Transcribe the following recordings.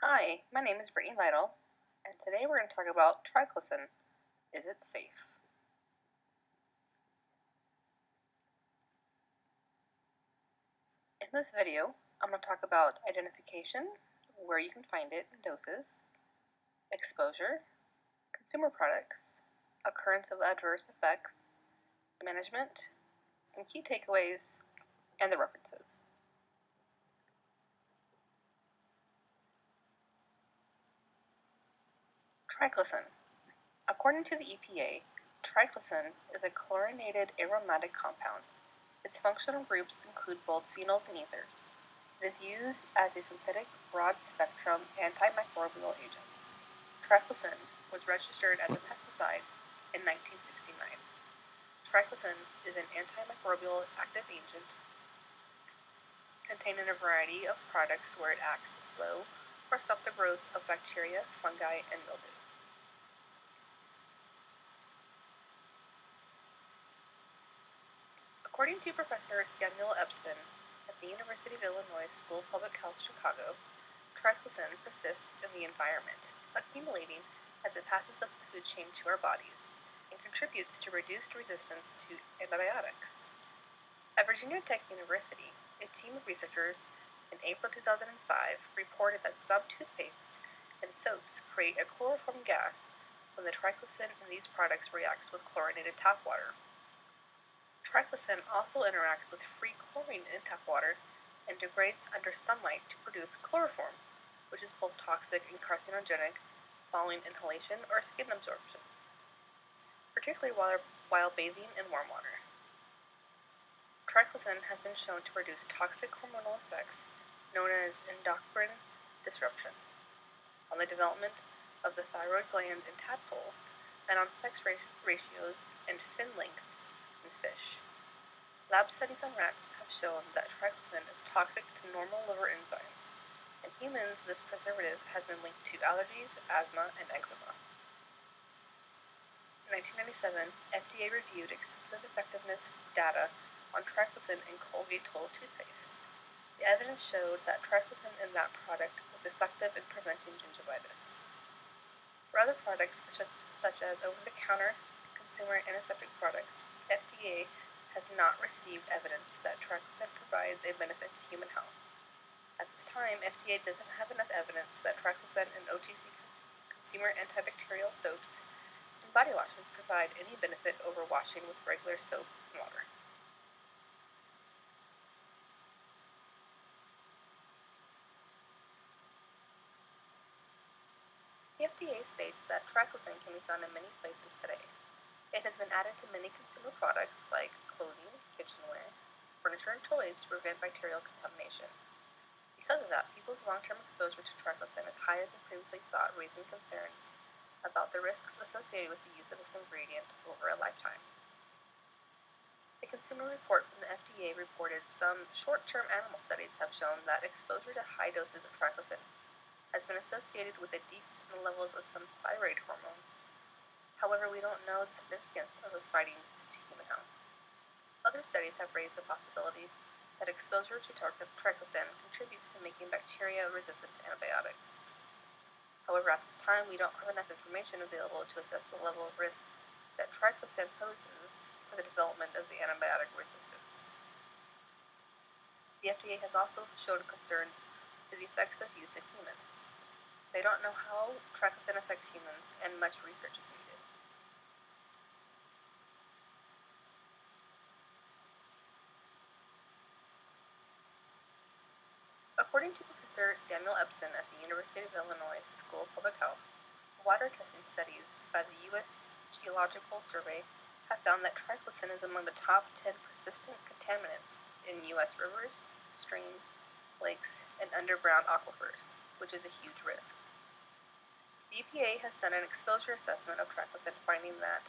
Hi, my name is Brittany Lytle, and today we're going to talk about triclosan. Is it safe? In this video, I'm going to talk about identification, where you can find it in doses, exposure, consumer products, occurrence of adverse effects, management, some key takeaways, and the references. Triclosan. According to the EPA, triclosan is a chlorinated aromatic compound. Its functional groups include both phenols and ethers. It is used as a synthetic broad-spectrum antimicrobial agent. Triclosan was registered as a pesticide in 1969. Triclosan is an antimicrobial active agent contained in a variety of products where it acts to slow or stop the growth of bacteria, fungi, and mildew. According to Professor Samuel Epstein at the University of Illinois School of Public Health, Chicago, triclosan persists in the environment, accumulating as it passes up the food chain to our bodies, and contributes to reduced resistance to antibiotics. At Virginia Tech University, a team of researchers in April 2005 reported that some toothpastes and soaps create a chloroform gas when the triclosan in these products reacts with chlorinated tap water. Triclosan also interacts with free chlorine in tap water and degrades under sunlight to produce chloroform, which is both toxic and carcinogenic following inhalation or skin absorption, particularly while bathing in warm water. Triclosan has been shown to produce toxic hormonal effects known as endocrine disruption on the development of the thyroid gland in tadpoles and on sex ratios and fin lengths in fish. Lab studies on rats have shown that triclosan is toxic to normal liver enzymes. In humans, this preservative has been linked to allergies, asthma, and eczema. In 1997, FDA reviewed extensive effectiveness data on triclosan in Colgate Total toothpaste. The evidence showed that triclosan in that product was effective in preventing gingivitis. For other products, such as over-the-counter consumer antiseptic products, FDA has not received evidence that triclosan provides a benefit to human health. At this time, FDA doesn't have enough evidence that triclosan in OTC consumer antibacterial soaps and body washes provide any benefit over washing with regular soap and water. The FDA states that triclosan can be found in many places today. It has been added to many consumer products like clothing, kitchenware, furniture, and toys to prevent bacterial contamination. Because of that, people's long-term exposure to triclosan is higher than previously thought, raising concerns about the risks associated with the use of this ingredient over a lifetime. A consumer report from the FDA reported some short-term animal studies have shown that exposure to high doses of triclosan has been associated with a decrease in the levels of some thyroid hormones. However, we don't know the significance of those findings to human health. Other studies have raised the possibility that exposure to triclosan contributes to making bacteria resistant to antibiotics. However, at this time, we don't have enough information available to assess the level of risk that triclosan poses for the development of the antibiotic resistance. The FDA has also shown concerns to the effects of use in humans. They don't know how triclosan affects humans, and much research is needed. According to Professor Samuel Epstein at the University of Illinois School of Public Health, water testing studies by the U.S. Geological Survey have found that triclosan is among the top 10 persistent contaminants in U.S. rivers, streams, lakes, and underground aquifers, which is a huge risk. The EPA has done an exposure assessment of triclosan, finding that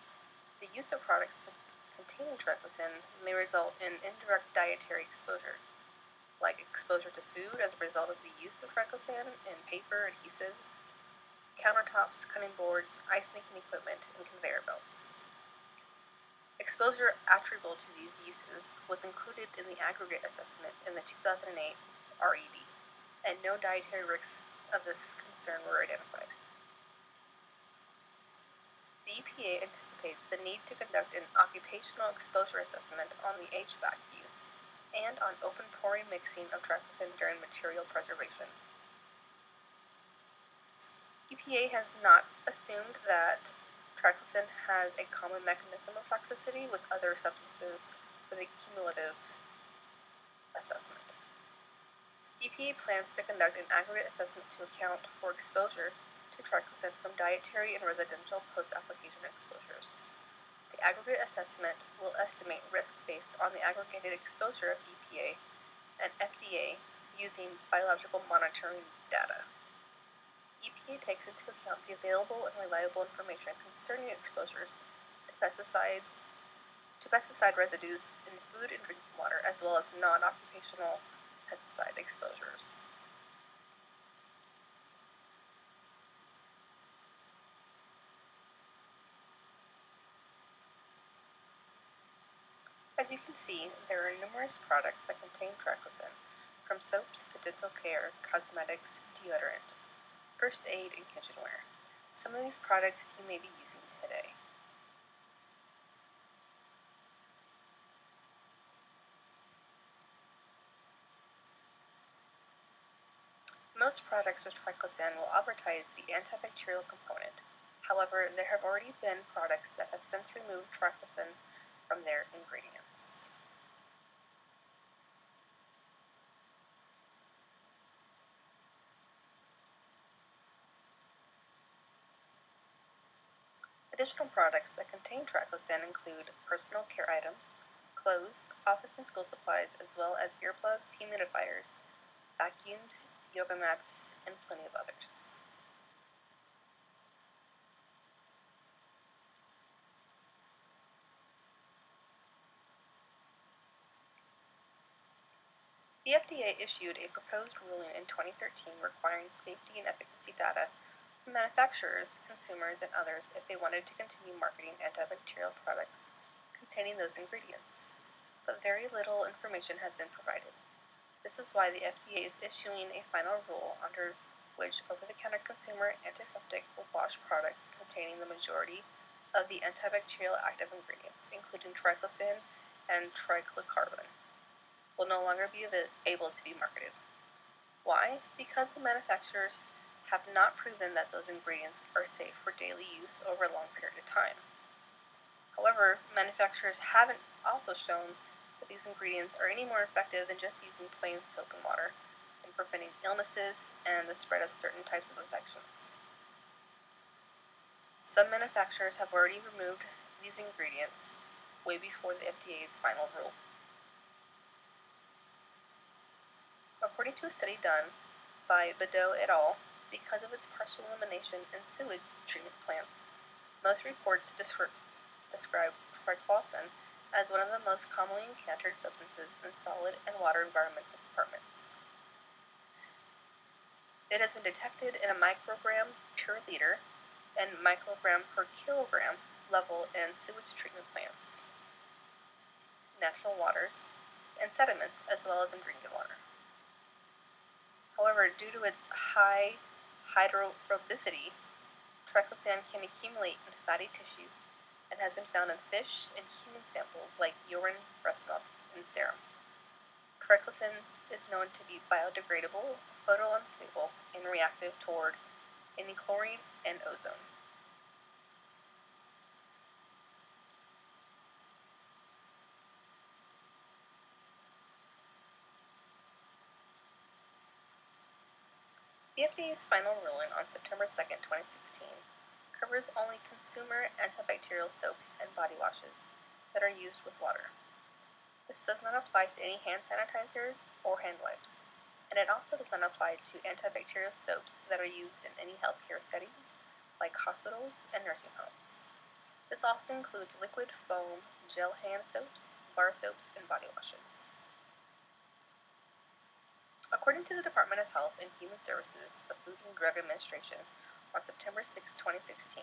the use of products containing triclosan may result in indirect dietary exposure, like exposure to food as a result of the use of triclosan in paper, adhesives, countertops, cutting boards, ice-making equipment, and conveyor belts. Exposure attributable to these uses was included in the aggregate assessment in the 2008 RED, and no dietary risks of this concern were identified. The EPA anticipates the need to conduct an occupational exposure assessment on the HVAC use and on open pouring mixing of triclosan during material preservation. EPA has not assumed that triclosan has a common mechanism of toxicity with other substances with a cumulative assessment. EPA plans to conduct an aggregate assessment to account for exposure to triclosan from dietary and residential post-application exposures. The aggregate assessment will estimate risk based on the aggregated exposure of EPA and FDA using biological monitoring data. EPA takes into account the available and reliable information concerning exposures to pesticide residues in food and drinking water, as well as non-occupational pesticide exposures. As you can see, there are numerous products that contain triclosan, from soaps to dental care, cosmetics, deodorant, first aid, and kitchenware. Some of these products you may be using today. Most products with triclosan will advertise the antibacterial component. However, there have already been products that have since removed triclosan from their ingredients. Additional products that contain triclosan include personal care items, clothes, office and school supplies, as well as earplugs, humidifiers, vacuums, yoga mats, and plenty of others. The FDA issued a proposed ruling in 2013 requiring safety and efficacy data from manufacturers, consumers, and others if they wanted to continue marketing antibacterial products containing those ingredients. But very little information has been provided. This is why the FDA is issuing a final rule under which over-the-counter consumer antiseptic wash products containing the majority of the antibacterial active ingredients, including triclosan and triclocarban, will no longer be able to be marketed. Why? Because the manufacturers have not proven that those ingredients are safe for daily use over a long period of time. However, manufacturers haven't also shown that these ingredients are any more effective than just using plain soap and water in preventing illnesses and the spread of certain types of infections. Some manufacturers have already removed these ingredients way before the FDA's final rule. According to a study done by Badeau et al., because of its partial elimination in sewage treatment plants, most reports describe triclosan as one of the most commonly encountered substances in solid and water environmental departments. It has been detected in a microgram per liter and microgram per kilogram level in sewage treatment plants, natural waters, and sediments, as well as in drinking water. However, due to its high hydrophobicity, triclosan can accumulate in fatty tissue and has been found in fish and human samples like urine, breast milk, and serum. Triclosan is known to be biodegradable, photounstable, and reactive toward any chlorine and ozone. The FDA's final ruling on September 2, 2016, covers only consumer antibacterial soaps and body washes that are used with water. This does not apply to any hand sanitizers or hand wipes, and it also does not apply to antibacterial soaps that are used in any healthcare settings like hospitals and nursing homes. This also includes liquid, foam, gel hand soaps, bar soaps, and body washes. According to the Department of Health and Human Services, the Food and Drug Administration, on September 6, 2016,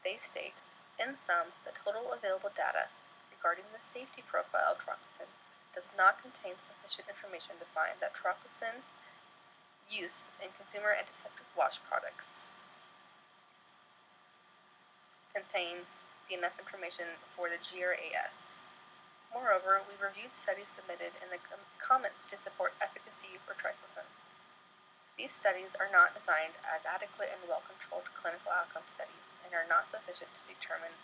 they state, in sum, the total available data regarding the safety profile of triclosan does not contain sufficient information to find that triclosan use in consumer antiseptic wash products contain enough information for the GRAS. Moreover, we reviewed studies submitted in the comments to support efficacy for triclosan. These studies are not designed as adequate and well-controlled clinical outcome studies and are not sufficient to determine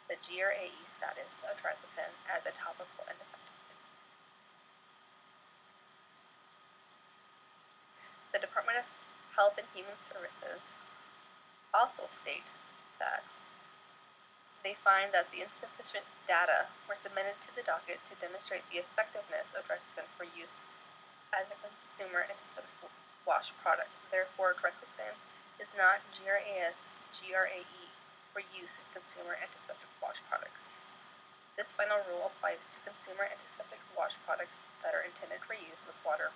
the GRAE status of triclosan as a topical antiseptic. The Department of Health and Human Services also state that they find that the insufficient data were submitted to the docket to demonstrate the effectiveness of triclosan for use as a consumer antiseptic wash product. Therefore, triclosan is not GRAE for use in consumer antiseptic wash products. This final rule applies to consumer antiseptic wash products that are intended for use with water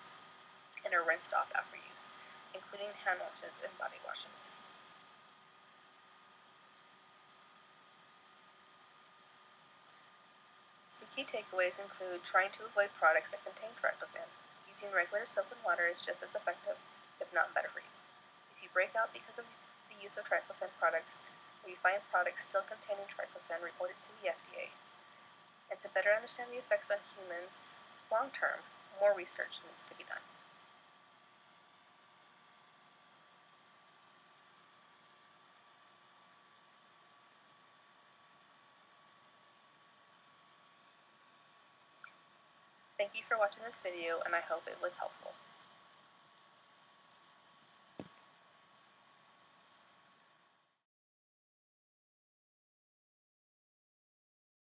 and are rinsed off after use, including hand washes and body washes. Some key takeaways include trying to avoid products that contain triclosan. Using regular soap and water is just as effective, if not better for you. If you break out because of the use of triclosan products, or you find products still containing triclosan, report it to the FDA. And to better understand the effects on humans long term, more research needs to be done. Thank you for watching this video, and I hope it was helpful.